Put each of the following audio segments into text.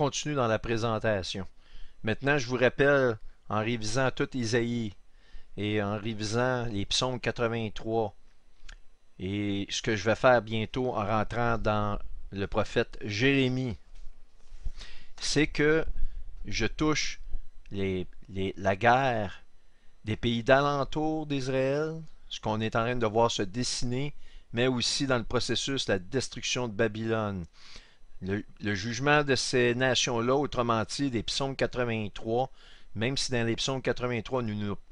continue dans la présentation. Maintenant, je vous rappelle, en révisant tout Isaïe et en révisant les psaumes 83, et ce que je vais faire bientôt en rentrant dans le prophète Jérémie, c'est que je touche la guerre des pays d'alentour d'Israël, ce qu'on est en train de voir se dessiner, mais aussi dans le processus la destruction de Babylone. Le jugement de ces nations-là, autrement dit, des psaumes 83, même si dans les psaumes 83,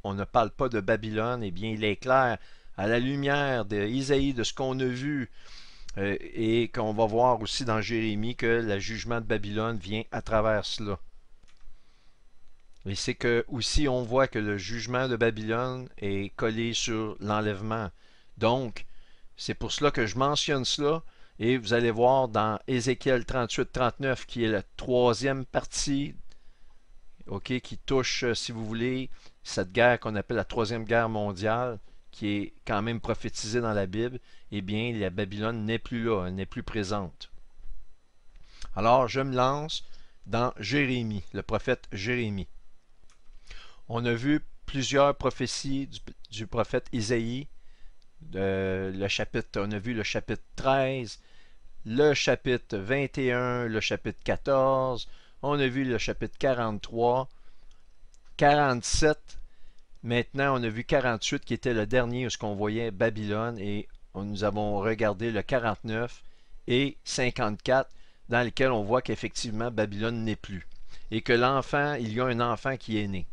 on ne parle pas de Babylone, eh bien, il est clair, à la lumière d'Isaïe, de ce qu'on a vu, et qu'on va voir aussi dans Jérémie, que le jugement de Babylone vient à travers cela. Et c'est que aussi on voit que le jugement de Babylone est collé sur l'enlèvement. Donc, c'est pour cela que je mentionne cela. Et vous allez voir dans Ézéchiel 38-39, qui est la troisième partie, ok, qui touche, si vous voulez, cette guerre qu'on appelle la troisième guerre mondiale, qui est quand même prophétisée dans la Bible, eh bien, la Babylone n'est plus là, elle n'est plus présente. Alors, je me lance dans Jérémie, le prophète Jérémie. On a vu plusieurs prophéties du prophète Isaïe. On a vu le chapitre 13, le chapitre 21, le chapitre 14. On a vu le chapitre 43, 47. Maintenant, on a vu 48 qui était le dernier où on voyait Babylone et nous avons regardé le 49 et 54 dans lequel on voit qu'effectivement Babylone n'est plus et que l'enfant, il y a un enfant qui est né.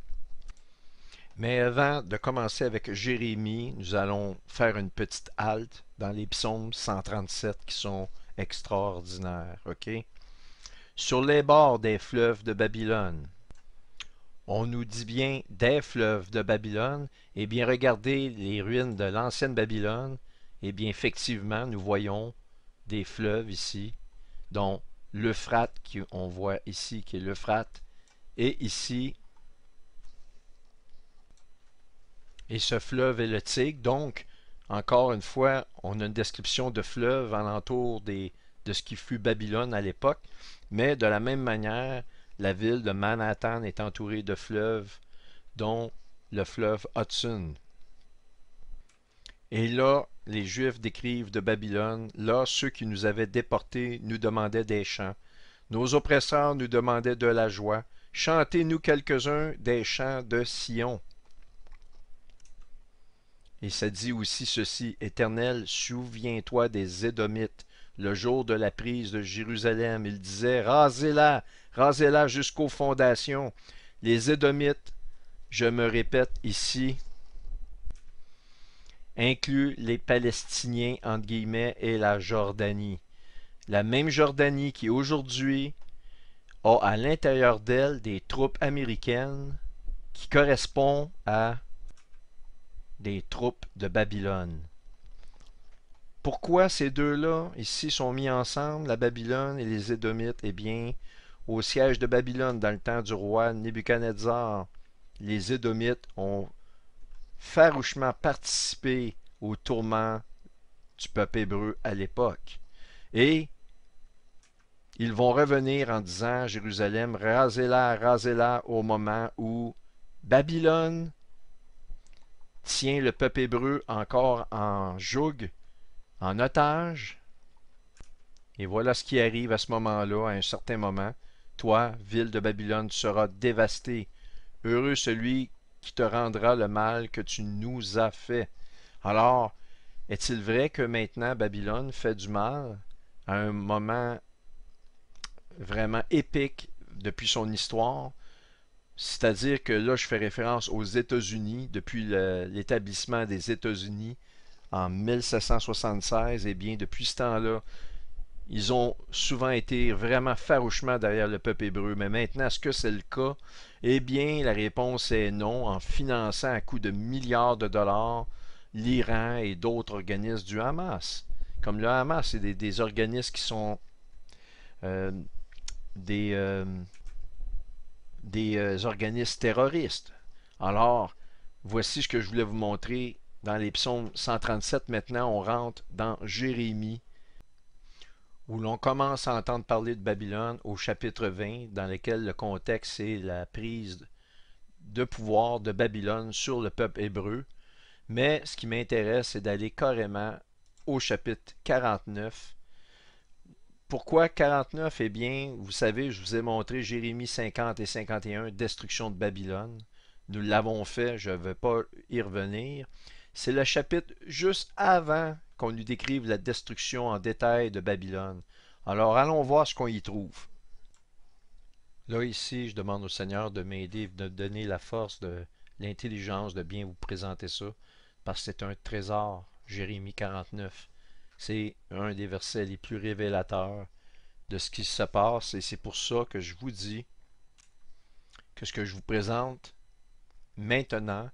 Mais avant de commencer avec Jérémie, nous allons faire une petite halte dans les psaumes 137 qui sont extraordinaires, ok? Sur les bords des fleuves de Babylone. On nous dit bien des fleuves de Babylone. Eh bien, regardez les ruines de l'ancienne Babylone. Eh bien, effectivement, nous voyons des fleuves ici, dont l'Euphrate, qu'on voit ici, qui est l'Euphrate, et ici, et ce fleuve est le Tigre. Donc, encore une fois, on a une description de fleuve alentour de ce qui fut Babylone à l'époque. Mais de la même manière, la ville de Manhattan est entourée de fleuves, dont le fleuve Hudson. Et là, les Juifs décrivent de Babylone, là, ceux qui nous avaient déportés nous demandaient des chants. Nos oppresseurs nous demandaient de la joie. Chantez-nous quelques-uns des chants de Sion. Et ça dit aussi ceci, Éternel, souviens-toi des Édomites, le jour de la prise de Jérusalem. Il disait, rasez-la jusqu'aux fondations. Les Édomites, je me répète ici, incluent les Palestiniens, entre guillemets, et la Jordanie. La même Jordanie qui aujourd'hui a à l'intérieur d'elle des troupes américaines qui correspondent à des troupes de Babylone. Pourquoi ces deux-là ici sont mis ensemble, la Babylone et les Édomites? Eh bien, au siège de Babylone, dans le temps du roi Nebuchadnezzar, les Édomites ont farouchement participé au tourment du peuple hébreu à l'époque. Et ils vont revenir en disant à Jérusalem, rasez-la au moment où Babylone tient le peuple hébreu encore en joug, en otage. Et voilà ce qui arrive à ce moment-là, à un certain moment. Toi, ville de Babylone, tu seras dévastée. Heureux celui qui te rendra le mal que tu nous as fait. Alors, est-il vrai que maintenant Babylone fait du mal à un moment vraiment épique depuis son histoire? C'est-à-dire que là, je fais référence aux États-Unis, depuis l'établissement des États-Unis en 1776, et bien depuis ce temps-là, ils ont souvent été vraiment farouchement derrière le peuple hébreu. Mais maintenant, est-ce que c'est le cas? Eh bien, la réponse est non, en finançant à coût de milliards de dollars l'Iran et d'autres organismes du Hamas. Comme le Hamas, c'est des organismes qui sont euh, des, euh, des organismes terroristes. Alors, voici ce que je voulais vous montrer dans les psaumes 137. Maintenant, on rentre dans Jérémie, où l'on commence à entendre parler de Babylone au chapitre 20, dans lequel le contexte est la prise de pouvoir de Babylone sur le peuple hébreu. Mais ce qui m'intéresse, c'est d'aller carrément au chapitre 49. Pourquoi 49? Eh bien, vous savez, je vous ai montré Jérémie 50 et 51, destruction de Babylone. Nous l'avons fait, je ne vais pas y revenir. C'est le chapitre juste avant qu'on nous décrive la destruction en détail de Babylone. Alors allons voir ce qu'on y trouve. Là, ici, je demande au Seigneur de m'aider, de me donner la force, de l'intelligence de bien vous présenter ça, parce que c'est un trésor, Jérémie 49. C'est un des versets les plus révélateurs de ce qui se passe, et c'est pour ça que je vous dis que ce que je vous présente maintenant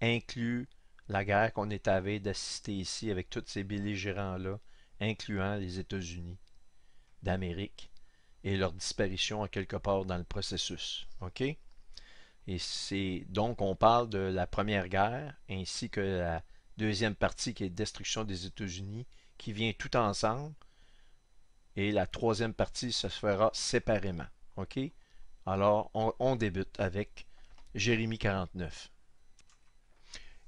inclut la guerre qu'on est à veille d'assister ici avec tous ces belligérants-là, incluant les États-Unis d'Amérique et leur disparition en quelque part dans le processus. OK? Et c'est donc on parle de la première guerre ainsi que la deuxième partie qui est destruction des États-Unis qui vient tout ensemble et la troisième partie se fera séparément. OK? Alors on débute avec Jérémie 49.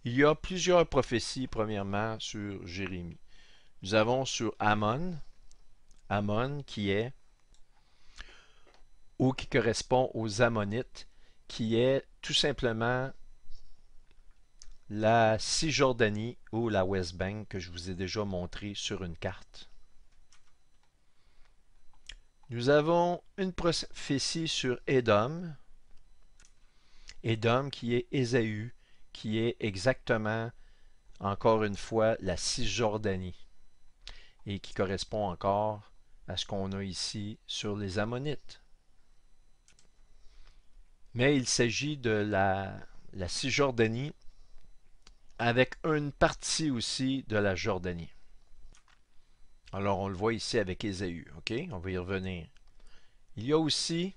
Il y a plusieurs prophéties premièrement sur Jérémie. Nous avons sur Ammon, Ammon qui est ou qui correspond aux Ammonites, qui est tout simplement la Cisjordanie ou la West Bank que je vous ai déjà montré sur une carte. Nous avons une prophétie sur Édom, Édom qui est Ésaü, qui est exactement, encore une fois, la Cisjordanie et qui correspond encore à ce qu'on a ici sur les Ammonites. Mais il s'agit de la Cisjordanie avec une partie aussi de la Jordanie. Alors on le voit ici avec Ésaü, ok? On va y revenir. Il y a aussi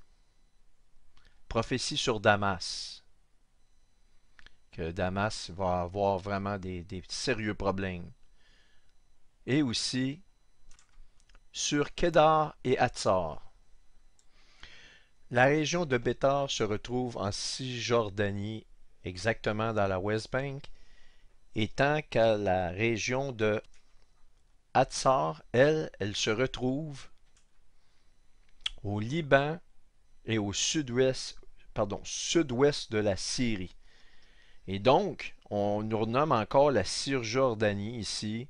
prophétie sur Damas, que Damas va avoir vraiment des sérieux problèmes. Et aussi sur Kedar et Hatzor. La région de Bétar se retrouve en Cisjordanie, exactement dans la West Bank, et tant qu'à la région de Hatzor, elle se retrouve au Liban et au sud-ouest de la Syrie. Et donc, on nous renomme encore la Cisjordanie ici,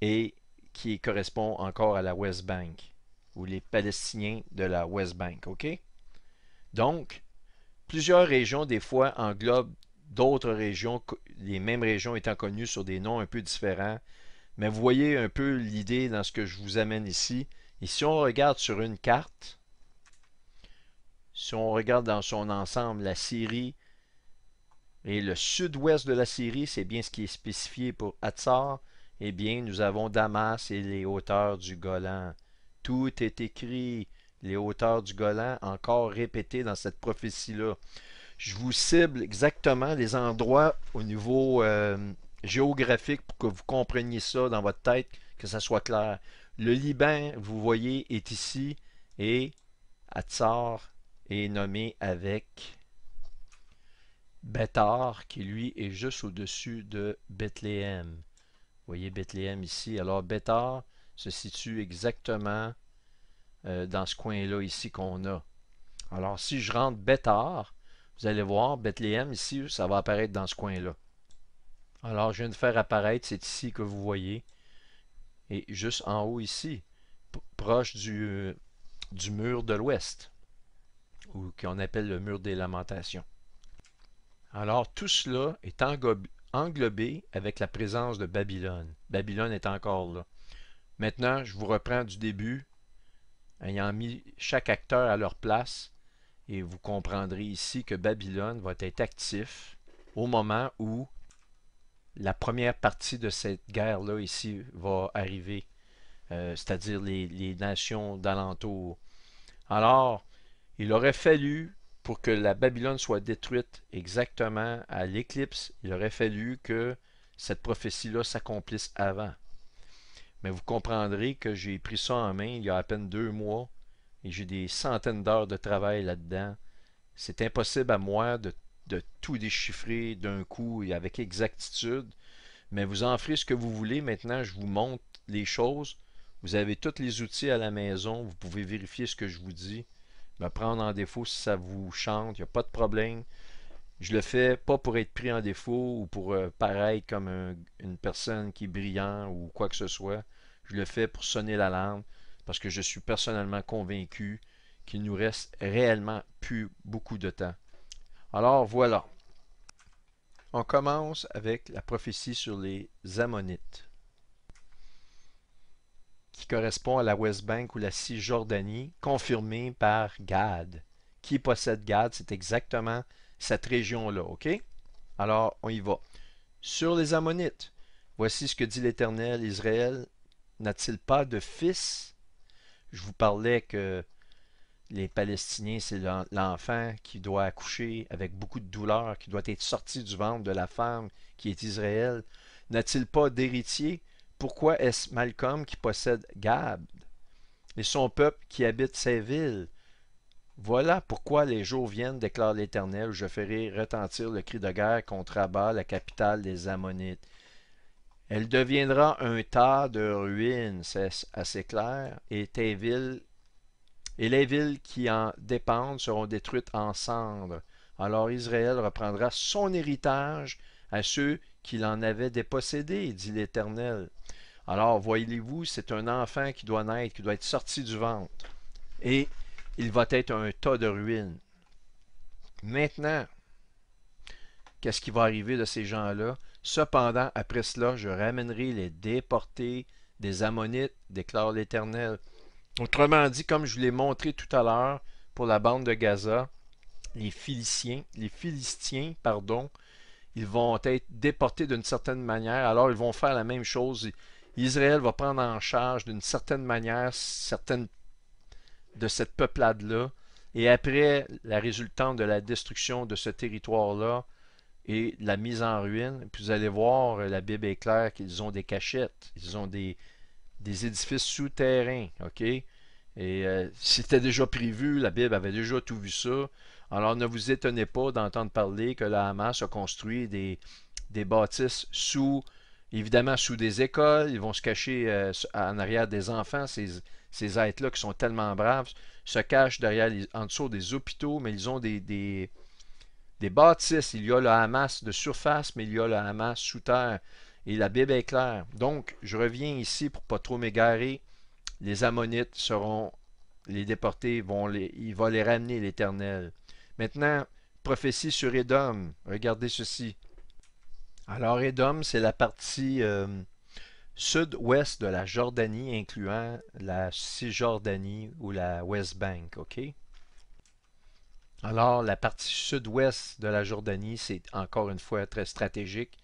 et qui correspond encore à la West Bank, ou les Palestiniens de la West Bank, ok? Donc, plusieurs régions, des fois, englobent d'autres régions, les mêmes régions étant connues sur des noms un peu différents. Mais vous voyez un peu l'idée dans ce que je vous amène ici. Et si on regarde sur une carte, si on regarde dans son ensemble la Syrie et le sud-ouest de la Syrie, c'est bien ce qui est spécifié pour Hatzor, eh bien nous avons Damas et les hauteurs du Golan. Tout est écrit, les hauteurs du Golan, encore répété dans cette prophétie-là. Je vous cible exactement les endroits au niveau géographique pour que vous compreniez ça dans votre tête, que ça soit clair. Le Liban, vous voyez, est ici et Hatzor est nommé avec Béthar, qui lui est juste au-dessus de Bethléem. Vous voyez Bethléem ici. Alors Béthar se situe exactement dans ce coin-là ici qu'on a. Alors si je rentre Béthar, vous allez voir, Bethléem ici, ça va apparaître dans ce coin-là. Alors je viens de faire apparaître, c'est ici que vous voyez. Et juste en haut ici, proche du mur de l'ouest, ou qu'on appelle le mur des lamentations. Alors tout cela est englobé avec la présence de Babylone. Babylone est encore là. Maintenant, je vous reprends du début, ayant mis chaque acteur à leur place, et vous comprendrez ici que Babylone va être actif au moment où la première partie de cette guerre-là ici va arriver, c'est-à-dire les nations d'alentour. Alors, il aurait fallu, pour que la Babylone soit détruite exactement à l'éclipse, il aurait fallu que cette prophétie-là s'accomplisse avant. Mais vous comprendrez que j'ai pris ça en main il y a à peine 2 mois et j'ai des centaines d'heures de travail là-dedans. C'est impossible à moi de tout déchiffrer d'un coup et avec exactitude, mais vous en ferez ce que vous voulez. Maintenant, je vous montre les choses. Vous avez tous les outils à la maison. Vous pouvez vérifier ce que je vous dis. Me prendre en défaut si ça vous chante. Il n'y a pas de problème. Je le fais pas pour être pris en défaut ou pour paraître comme une personne qui est brillant ou quoi que ce soit. Je le fais pour sonner l'alarme parce que je suis personnellement convaincu qu'il nous reste réellement plus beaucoup de temps. Alors voilà, on commence avec la prophétie sur les Ammonites, qui correspond à la West Bank ou la Cisjordanie, confirmée par Gad. Qui possède Gad? C'est exactement cette région-là, ok? Alors, on y va. Sur les Ammonites, voici ce que dit l'Éternel: Israël n'a-t-il pas de fils? Je vous parlais que les Palestiniens, c'est l'enfant qui doit accoucher avec beaucoup de douleur, qui doit être sorti du ventre de la femme qui est Israël. N'a-t-il pas d'héritier? Pourquoi est-ce Malcolm qui possède Gad et son peuple qui habite ces villes? Voilà pourquoi les jours viennent, déclare l'Éternel, où je ferai retentir le cri de guerre contre Abba, la capitale des Ammonites. Elle deviendra un tas de ruines, c'est assez clair, et les villes qui en dépendent seront détruites en cendres. Alors Israël reprendra son héritage à ceux qui l'en avaient dépossédé, dit l'Éternel. Alors voyez-vous, c'est un enfant qui doit naître, qui doit être sorti du ventre. Et il va être un tas de ruines. Maintenant, qu'est-ce qui va arriver de ces gens-là? Cependant, après cela, je ramènerai les déportés des Ammonites, déclare l'Éternel. Autrement dit, comme je vous l'ai montré tout à l'heure pour la bande de Gaza, les Philistins, pardon, ils vont être déportés d'une certaine manière. Alors, ils vont faire la même chose. Israël va prendre en charge d'une certaine manière certaines de cette peuplade-là. Et après la résultante de la destruction de ce territoire-là et la mise en ruine, puis vous allez voir, la Bible est claire qu'ils ont des cachettes, ils ont des édifices souterrains, ok? Et c'était déjà prévu, la Bible avait déjà tout vu ça. Alors ne vous étonnez pas d'entendre parler que la Hamas a construit des bâtisses évidemment sous des écoles. Ils vont se cacher en arrière des enfants. Ces êtres-là qui sont tellement braves se cachent en dessous des hôpitaux, mais ils ont des bâtisses. Il y a le Hamas de surface, mais il y a le Hamas sous terre. Et la Bible est claire. Donc, je reviens ici pour pas trop m'égarer. Les Ammonites seront les déportés, il va les ramener l'Éternel. Maintenant, prophétie sur Édom. Regardez ceci. Alors, Édom, c'est la partie sud-ouest de la Jordanie, incluant la Cisjordanie ou la West Bank, ok? Alors, la partie sud-ouest de la Jordanie, c'est encore une fois très stratégique,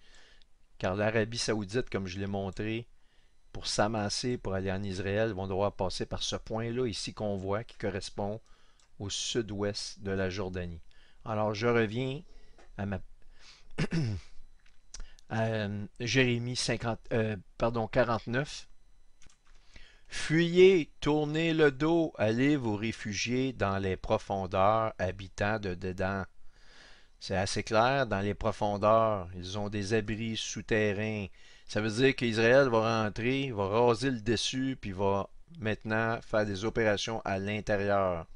car l'Arabie saoudite, comme je l'ai montré, pour s'amasser, pour aller en Israël, vont devoir passer par ce point-là ici qu'on voit, qui correspond au sud-ouest de la Jordanie. Alors, je reviens à à Jérémie 49. Fuyez, tournez le dos, allez vous réfugier dans les profondeurs, habitants de dedans. C'est assez clair, dans les profondeurs, ils ont des abris souterrains. Ça veut dire qu'Israël va rentrer, va raser le dessus, puis va maintenant faire des opérations à l'intérieur.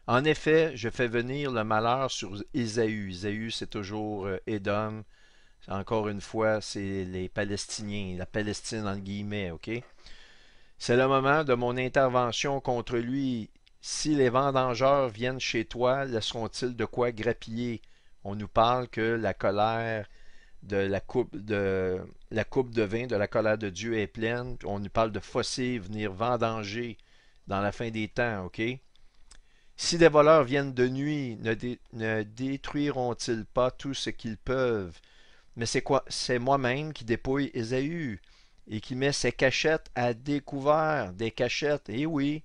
En effet, je fais venir le malheur sur Ésaü. Ésaü, c'est toujours Édom. Encore une fois, c'est les Palestiniens, la Palestine en guillemets, ok? C'est le moment de mon intervention contre lui. Si les vendangeurs viennent chez toi, laisseront-ils de quoi grappiller? On nous parle que la colère de la coupe de vin de la colère de Dieu est pleine. On nous parle de fossés venir vendanger dans la fin des temps, ok? Si des voleurs viennent de nuit, ne détruiront-ils pas tout ce qu'ils peuvent? Mais c'est quoi? C'est moi-même qui dépouille Ésaü et qui met ses cachettes à découvert. Des cachettes, eh oui.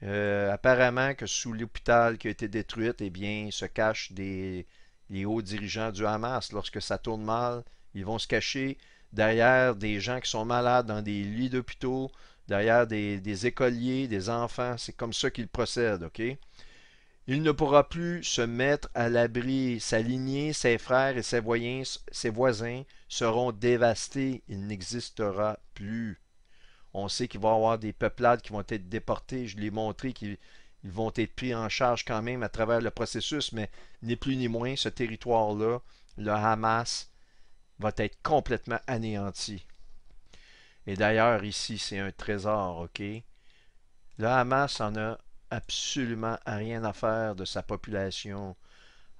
Apparemment que sous l'hôpital qui a été détruit, eh bien, se cachent les hauts dirigeants du Hamas. Lorsque ça tourne mal, ils vont se cacher derrière des gens qui sont malades dans des lits d'hôpitaux, derrière des écoliers, des enfants. C'est comme ça qu'il procède, OK? Il ne pourra plus se mettre à l'abri. Sa lignée, ses frères et ses voisins seront dévastés. Il n'existera plus. On sait qu'il va y avoir des peuplades qui vont être déportées. Je l'ai montré qu'ils vont être pris en charge quand même à travers le processus, mais ni plus ni moins, ce territoire-là, le Hamas, va être complètement anéanti. Et d'ailleurs, ici, c'est un trésor, OK? Le Hamas en a absolument rien à faire de sa population.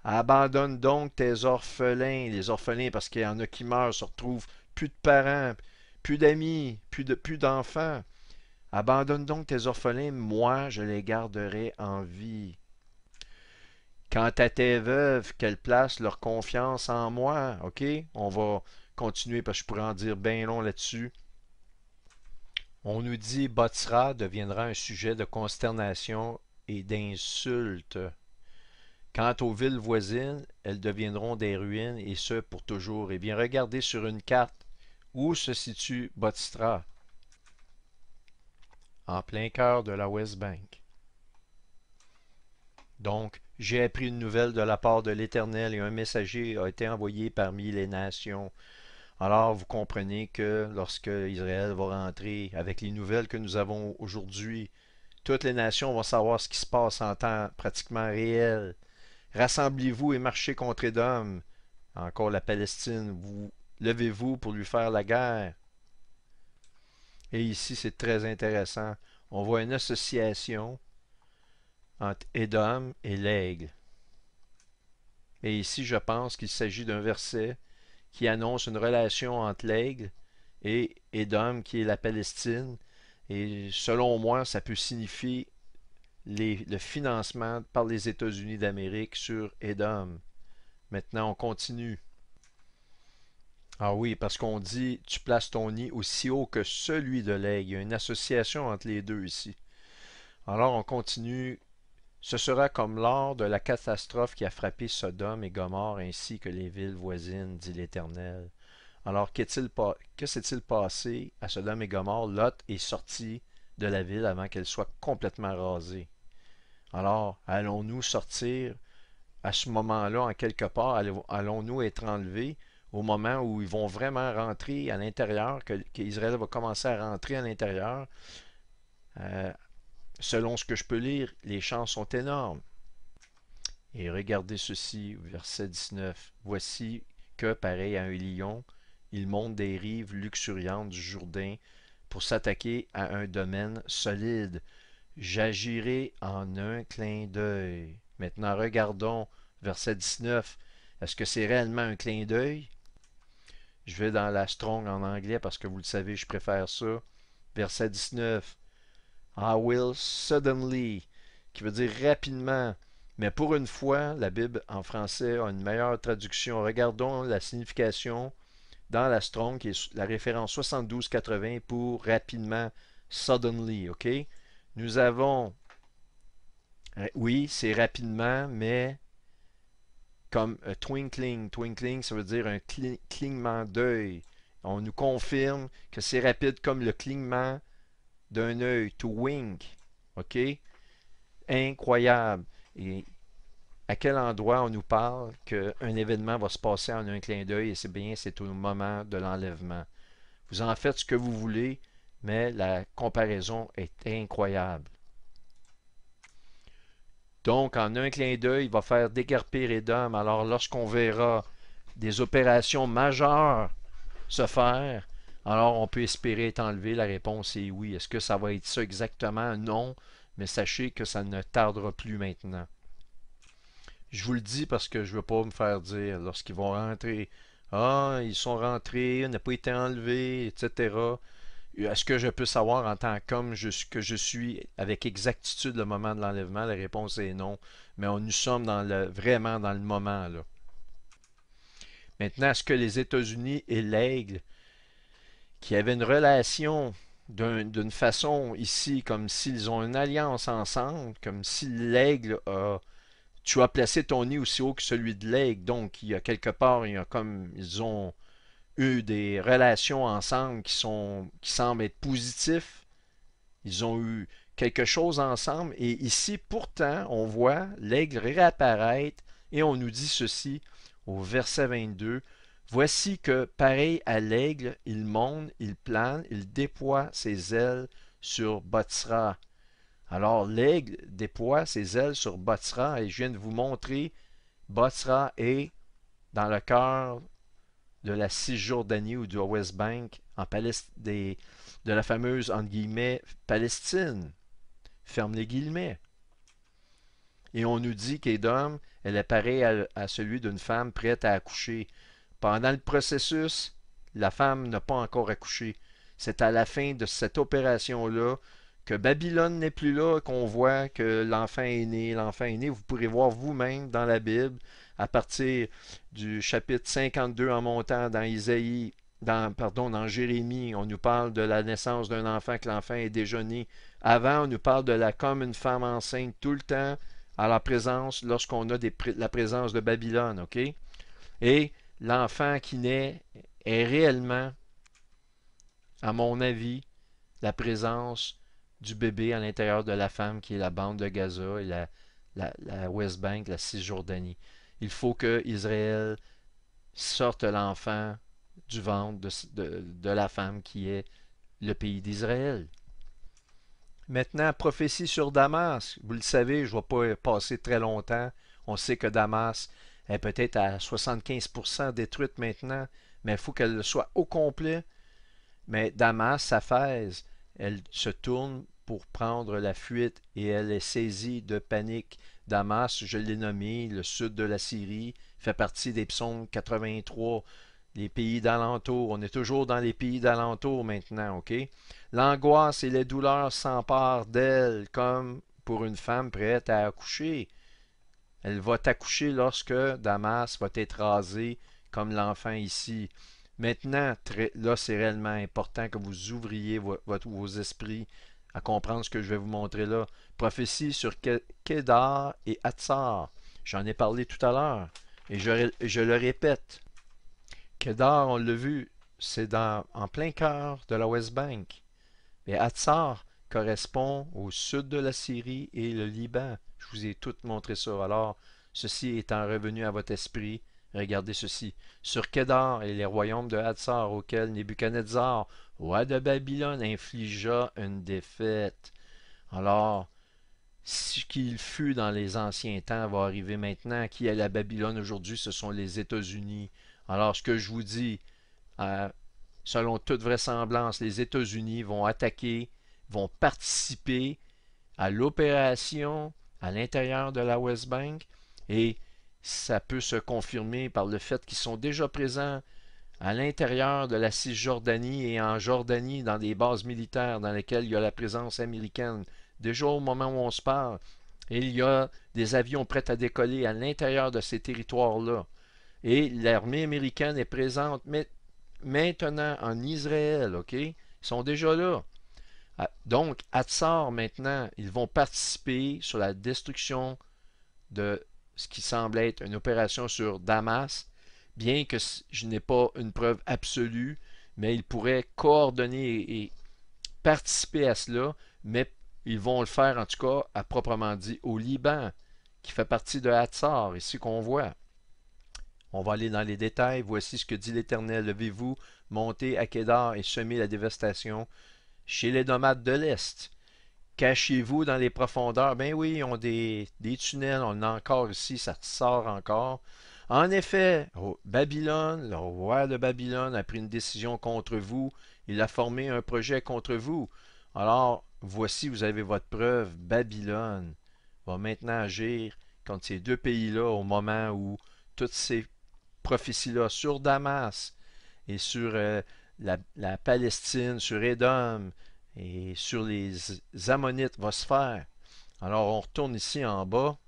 Abandonne donc tes orphelins, les orphelins, parce qu'il y en a qui meurent, se retrouvent plus de parents, plus d'amis, plus d'enfants. Abandonne donc tes orphelins, moi je les garderai en vie. Quant à tes veuves, qu'elles placent leur confiance en moi, ok? On va continuer parce que je pourrais en dire bien long là-dessus. On nous dit Botsra deviendra un sujet de consternation et d'insulte. Quant aux villes voisines, elles deviendront des ruines, et ce pour toujours. Eh bien, regardez sur une carte où se situe Botsra, en plein cœur de la West Bank. Donc, j'ai appris une nouvelle de la part de l'Éternel et un messager a été envoyé parmi les nations. Alors, vous comprenez que lorsque Israël va rentrer avec les nouvelles que nous avons aujourd'hui, toutes les nations vont savoir ce qui se passe en temps pratiquement réel. Rassemblez-vous et marchez contre Édom. Encore la Palestine, vous levez-vous pour lui faire la guerre. Et ici, c'est très intéressant. On voit une association entre Édom et l'aigle. Et ici, je pense qu'il s'agit d'un verset qui annonce une relation entre l'aigle et Édom, qui est la Palestine. Et selon moi, ça peut signifier le financement par les États-Unis d'Amérique sur Édom. Maintenant, on continue. Ah oui, parce qu'on dit tu places ton nid aussi haut que celui de l'aigle. Il y a une association entre les deux ici. Alors on continue. Ce sera comme lors de la catastrophe qui a frappé Sodome et Gomorrhe ainsi que les villes voisines, dit l'Éternel. Alors que s'est-il passé à Sodome et Gomorrhe? Lot est sorti de la ville avant qu'elle soit complètement rasée. Alors, allons-nous sortir à ce moment-là, en quelque part, allons-nous être enlevés au moment où ils vont vraiment rentrer à l'intérieur, qu'Israël va commencer à rentrer à l'intérieur? Euh, Selon ce que je peux lire, les chances sont énormes. Et regardez ceci, verset 19. Voici que, pareil à un lion, il monte des rives luxuriantes du Jourdain pour s'attaquer à un domaine solide. J'agirai en un clin d'œil. Maintenant, regardons verset 19. Est-ce que c'est réellement un clin d'œil? Je vais dans la Strong en anglais parce que vous le savez, je préfère ça. Verset 19. I will suddenly, qui veut dire rapidement. Mais pour une fois, la Bible en français a une meilleure traduction. Regardons la signification dans la Strong, qui est la référence 7280 pour rapidement, suddenly, ok? Nous avons, oui, c'est rapidement, mais comme twinkling. Twinkling, ça veut dire un clignement d'œil. On nous confirme que c'est rapide comme le clignement d'un œil. To wink. OK? Incroyable. Et à quel endroit on nous parle qu'un événement va se passer en un clin d'œil et c'est bien, c'est au moment de l'enlèvement. Vous en faites ce que vous voulez, mais la comparaison est incroyable. Donc, en un clin d'œil, il va faire déguerpir Édom. Alors, lorsqu'on verra des opérations majeures se faire, alors on peut espérer être enlevé. La réponse est oui. Est-ce que ça va être ça exactement? Non. Mais sachez que ça ne tardera plus maintenant. Je vous le dis parce que je ne veux pas me faire dire lorsqu'ils vont rentrer. Ah, ils sont rentrés, n'a pas été enlevé, etc. Est-ce que je peux savoir en tant qu'homme que je suis avec exactitude le moment de l'enlèvement? La réponse est non. Mais nous sommes vraiment dans le moment là. Maintenant, est-ce que les États-Unis et l'aigle, qui avaient une relation d'une façon ici, comme s'ils ont une alliance ensemble, comme si l'aigle a... Tu as placé ton nid aussi haut que celui de l'aigle, donc il y a quelque part, il y a comme ils ont eu des relations ensemble qui semblent être positifs. Ils ont eu quelque chose ensemble. Et ici, pourtant, on voit l'aigle réapparaître et on nous dit ceci au verset 22. Voici que, pareil à l'aigle, il monte, il plane, il déploie ses ailes sur Botsra. Alors, l'aigle déploie ses ailes sur Botsra et je viens de vous montrer Botsra est dans le cœur de la Cisjordanie ou du West Bank en de la fameuse, entre guillemets, Palestine. Ferme les guillemets. Et on nous dit qu'Édom, elle est pareille à celui d'une femme prête à accoucher. Pendant le processus, la femme n'a pas encore accouché. C'est à la fin de cette opération-là que Babylone n'est plus là, qu'on voit que l'enfant est né. L'enfant est né, vous pourrez voir vous-même dans la Bible, à partir du chapitre 52 en montant dans Isaïe, dans Jérémie, on nous parle de la naissance d'un enfant, que l'enfant est déjà né. Avant, on nous parle de la comme une femme enceinte tout le temps, à la présence, lorsqu'on a la présence de Babylone, ok? Et l'enfant qui naît est réellement, à mon avis, la présence du bébé à l'intérieur de la femme qui est la bande de Gaza et la West Bank, la Cisjordanie. Il faut que Israël sorte l'enfant du ventre de la femme qui est le pays d'Israël. Maintenant, prophétie sur Damas. Vous le savez, je ne vais pas passer très longtemps. On sait que Damas est peut-être à 75% détruite maintenant, mais il faut qu'elle soit au complet. Mais Damas, Saphèse, elle se tourne pour prendre la fuite et elle est saisie de panique. Damas, je l'ai nommé, le sud de la Syrie, fait partie des psaumes 83, les pays d'alentour. On est toujours dans les pays d'alentour maintenant, ok? L'angoisse et les douleurs s'emparent d'elle comme pour une femme prête à accoucher. Elle va accoucher lorsque Damas va être rasé comme l'enfant ici. Maintenant, là, c'est réellement important que vous ouvriez vos esprits à comprendre ce que je vais vous montrer là. Prophétie sur Kedar et Hatzar. J'en ai parlé tout à l'heure et je le répète. Kedar, on l'a vu, c'est en plein cœur de la West Bank. Mais Hatzar correspond au sud de la Syrie et le Liban. Je vous ai tout montré ça. Alors, ceci étant revenu à votre esprit, regardez ceci. Sur Kedar et les royaumes de Hatzar auxquels Nebuchadnezzar, roi de Babylone, infligea une défaite. Alors, ce qu'il fut dans les anciens temps va arriver maintenant. Qui est la Babylone aujourd'hui? Ce sont les États-Unis. Alors, ce que je vous dis, euh, selon toute vraisemblance, les États-Unis vont attaquer, vont participer à l'opération à l'intérieur de la West Bank et ça peut se confirmer par le fait qu'ils sont déjà présents à l'intérieur de la Cisjordanie et en Jordanie dans des bases militaires dans lesquelles il y a la présence américaine. Déjà au moment où on se parle, il y a des avions prêts à décoller à l'intérieur de ces territoires-là. Et l'armée américaine est présente maintenant en Israël, ok? Ils sont déjà là. Donc, Hatzar, maintenant, ils vont participer sur la destruction de ce qui semble être une opération sur Damas, bien que je n'ai pas une preuve absolue, mais ils pourraient coordonner et participer à cela, mais ils vont le faire en tout cas, à proprement dit, au Liban, qui fait partie de Hatzar, ici qu'on voit. On va aller dans les détails. Voici ce que dit l'Éternel. Levez-vous, montez à Kedar et semez la dévastation chez les nomades de l'Est. Cachez-vous dans les profondeurs. Ben oui, ils ont des tunnels, on en a encore ici, ça sort encore. En effet, Babylone, le roi de Babylone a pris une décision contre vous. Il a formé un projet contre vous. Alors, voici, vous avez votre preuve. Babylone va maintenant agir contre ces deux pays-là au moment où toutes ces prophéties-là sur Damas et sur la Palestine, sur Édom et sur les Ammonites va se faire. Alors on retourne ici en bas.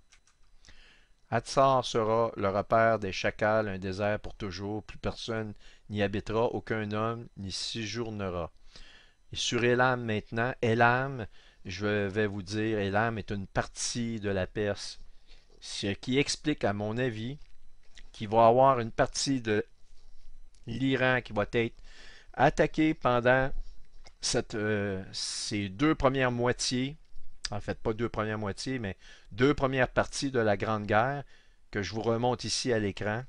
Hatzar sera le repère des chacals, un désert pour toujours. Plus personne n'y habitera, aucun homme n'y séjournera. Et sur Élam maintenant, Élam, je vais vous dire, Élam est une partie de la Perse. Ce qui explique, à mon avis, qu'il va y avoir une partie de l'Iran qui va être attaqué pendant ces deux premières moitiés, en fait pas deux premières moitiés, mais deux premières parties de la Grande Guerre, que je vous remonte ici à l'écran,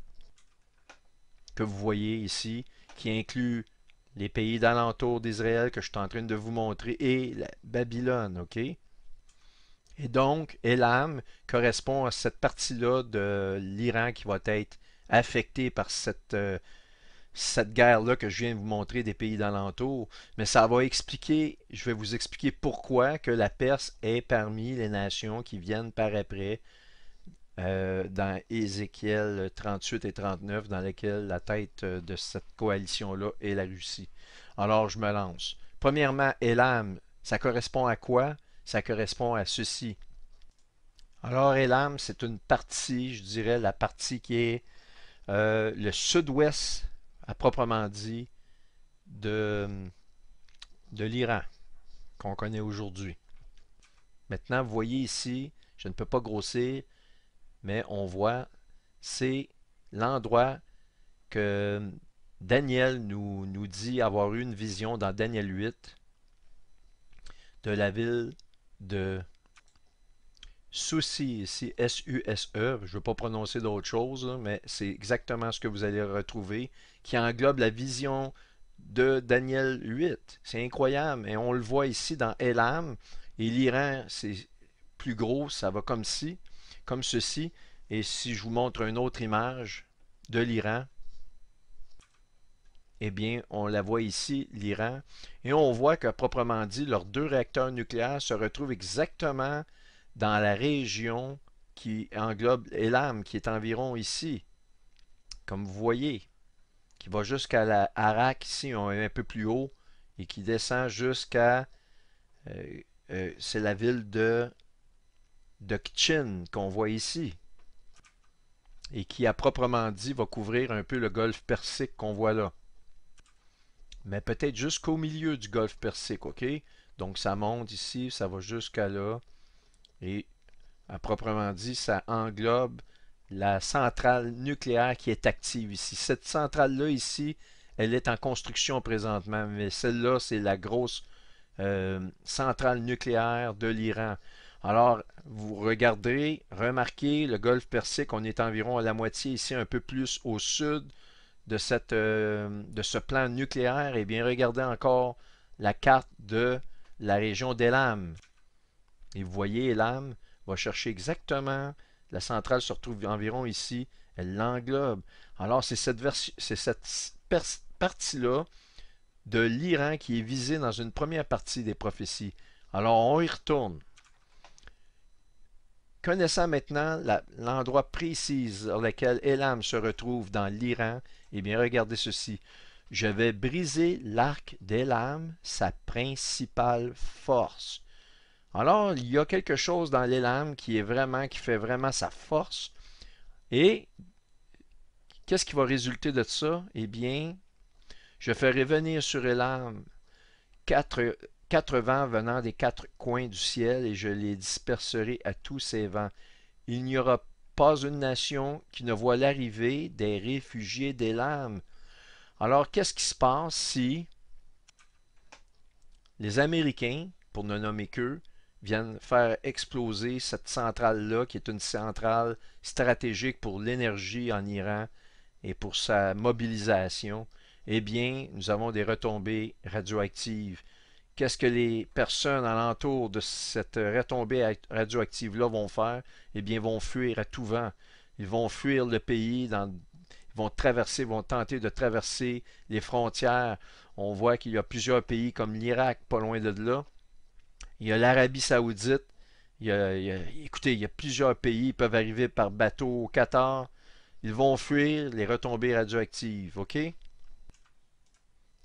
que vous voyez ici, qui inclut les pays d'alentour d'Israël que je suis en train de vous montrer et la Babylone, ok? Et donc, Elam correspond à cette partie-là de l'Iran qui va être affectée par cette guerre-là que je viens de vous montrer des pays d'alentour. Mais ça va expliquer, je vais vous expliquer pourquoi que la Perse est parmi les nations qui viennent par après dans Ézéchiel 38 et 39, dans lesquelles la tête de cette coalition-là est la Russie. Alors, je me lance. Premièrement, Elam, ça correspond à quoi? Ça correspond à ceci. Alors, Elam, c'est une partie, je dirais, la partie qui est le sud-ouest, à proprement dit, de, de l'Iran, qu'on connaît aujourd'hui. Maintenant, vous voyez ici, je ne peux pas grossir, mais on voit, c'est l'endroit que Daniel nous dit avoir eu une vision dans Daniel 8 de la ville de Souci ici, S-U-S-E, je ne veux pas prononcer d'autre chose, mais c'est exactement ce que vous allez retrouver, qui englobe la vision de Daniel 8. C'est incroyable, et on le voit ici dans Elam, et l'Iran, c'est plus gros, ça va comme ceci, et si je vous montre une autre image de l'Iran, eh bien, on la voit ici, l'Iran, et on voit que, proprement dit, leurs deux réacteurs nucléaires se retrouvent exactement dans la région qui englobe Elam, qui est environ ici, comme vous voyez, qui va jusqu'à la Arak, ici, un peu plus haut, et qui descend jusqu'à, c'est la ville de Kchin qu'on voit ici, et qui, à proprement dit, va couvrir un peu le golfe Persique qu'on voit là. Mais peut-être jusqu'au milieu du golfe Persique, ok? Donc ça monte ici, ça va jusqu'à là, et à proprement dit, ça englobe la centrale nucléaire qui est active ici. Cette centrale-là ici, elle est en construction présentement, mais celle-là, c'est la grosse centrale nucléaire de l'Iran. Alors, vous regardez, remarquez, le golfe Persique, on est environ à la moitié ici, un peu plus au sud de ce plan nucléaire. Et bien, regardez encore la carte de la région d'Elam. Et vous voyez, Elam va chercher exactement, la centrale se retrouve environ ici, elle l'englobe. Alors, c'est cette partie-là de l'Iran qui est visée dans une première partie des prophéties. Alors, on y retourne. Connaissant maintenant l'endroit précis dans lequel Elam se retrouve dans l'Iran, eh bien, regardez ceci. Je vais briser l'arc d'Elam, sa principale force. Alors, il y a quelque chose dans l'Elam qui fait vraiment sa force. Et qu'est-ce qui va résulter de ça? Eh bien, je ferai venir sur Elam quatre vents venant des quatre coins du ciel et je les disperserai à tous ces vents. Il n'y aura pas une nation qui ne voit l'arrivée des réfugiés d'Elam. Alors, qu'est-ce qui se passe si les Américains, pour ne nommer qu'eux, viennent faire exploser cette centrale-là, qui est une centrale stratégique pour l'énergie en Iran et pour sa mobilisation? Eh bien, nous avons des retombées radioactives. Qu'est-ce que les personnes alentour de cette retombée radioactive-là vont faire? Eh bien, ils vont fuir à tout vent. Ils vont fuir le pays, ils vont tenter de traverser les frontières. On voit qu'il y a plusieurs pays comme l'Irak, pas loin de là. Il y a l'Arabie Saoudite. Écoutez, il y a plusieurs pays. Ils peuvent arriver par bateau au Qatar. Ils vont fuir les retombées radioactives. OK?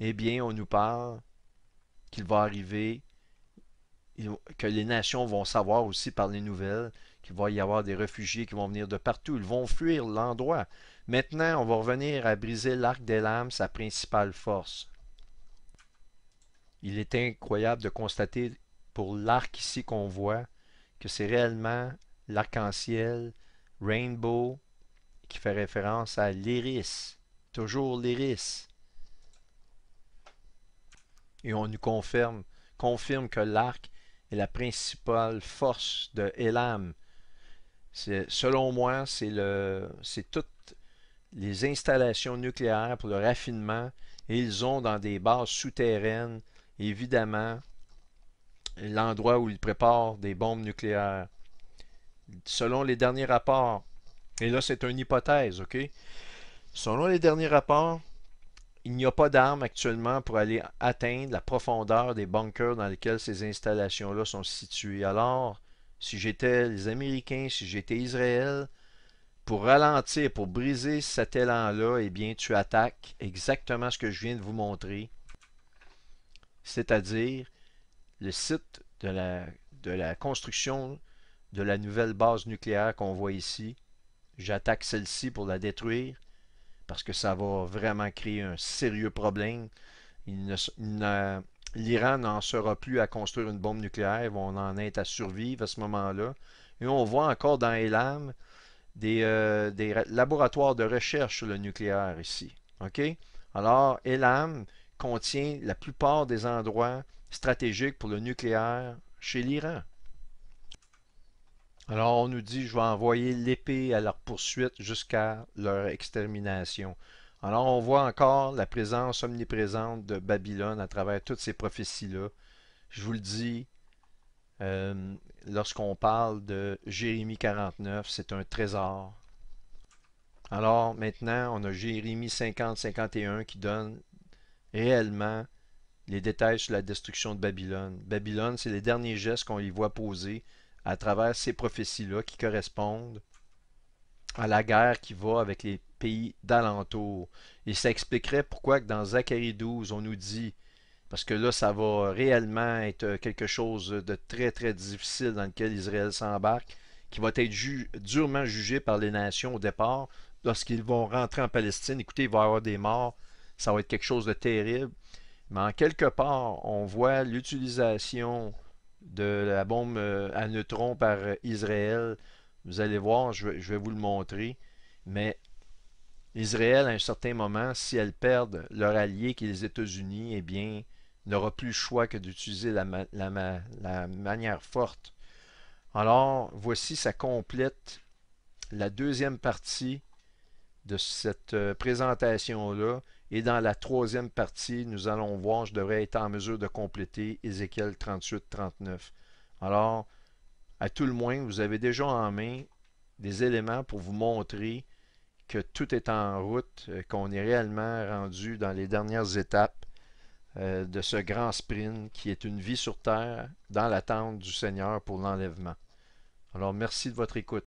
Eh bien, on nous parle qu'il va arriver, que les nations vont savoir aussi par les nouvelles qu'il va y avoir des réfugiés qui vont venir de partout. Ils vont fuir l'endroit. Maintenant, on va revenir à briser l'arc des lames, sa principale force. Il est incroyable de constater pour l'arc ici qu'on voit que c'est réellement l'arc-en-ciel, Rainbow, qui fait référence à l'iris toujours l'Iris. Et on nous confirme que l'arc est la principale force de Elam. Selon moi, c'est toutes les installations nucléaires pour le raffinement et ils ont dans des bases souterraines, évidemment, l'endroit où ils préparent des bombes nucléaires. Selon les derniers rapports, et là c'est une hypothèse, ok? Selon les derniers rapports, il n'y a pas d'armes actuellement pour aller atteindre la profondeur des bunkers dans lesquels ces installations-là sont situées. Alors, si j'étais les Américains, si j'étais Israël, pour ralentir, pour briser cet élan-là, eh bien, tu attaques exactement ce que je viens de vous montrer, c'est-à-dire le site de la construction de la nouvelle base nucléaire qu'on voit ici. J'attaque celle-ci pour la détruire parce que ça va vraiment créer un sérieux problème. L'Iran n'en sera plus à construire une bombe nucléaire, ils vont en être à survivre à ce moment-là. Et on voit encore dans Elam des laboratoires de recherche sur le nucléaire ici. OK? Alors, Elam contient la plupart des endroits stratégiques pour le nucléaire chez l'Iran. Alors, on nous dit, je vais envoyer l'épée à leur poursuite jusqu'à leur extermination. Alors, on voit encore la présence omniprésente de Babylone à travers toutes ces prophéties-là. Je vous le dis, euh, lorsqu'on parle de Jérémie 49, c'est un trésor. Alors, maintenant, on a Jérémie 50-51 qui donne réellement les détails sur la destruction de Babylone. Babylone, c'est les derniers gestes qu'on y voit poser à travers ces prophéties-là qui correspondent à la guerre qui va avec les pays d'alentour. Et ça expliquerait pourquoi que dans Zacharie 12, on nous dit, parce que là, ça va réellement être quelque chose de très, très difficile dans lequel Israël s'embarque, qui va être durement jugé par les nations au départ, lorsqu'ils vont rentrer en Palestine. Écoutez, il va y avoir des morts, ça va être quelque chose de terrible. Mais en quelque part, on voit l'utilisation de la bombe à neutrons par Israël. Vous allez voir, je vais vous le montrer. Mais Israël, à un certain moment, si elles perdent leur allié qui est les États-Unis, eh bien, n'aura plus le choix que d'utiliser la manière forte. Alors, voici, ça complète la deuxième partie de cette présentation-là. Et dans la troisième partie, nous allons voir, je devrais être en mesure de compléter Ézéchiel 38-39. Alors, à tout le moins, vous avez déjà en main des éléments pour vous montrer que tout est en route, qu'on est réellement rendu dans les dernières étapes de ce grand sprint qui est une vie sur terre dans l'attente du Seigneur pour l'enlèvement. Alors, merci de votre écoute.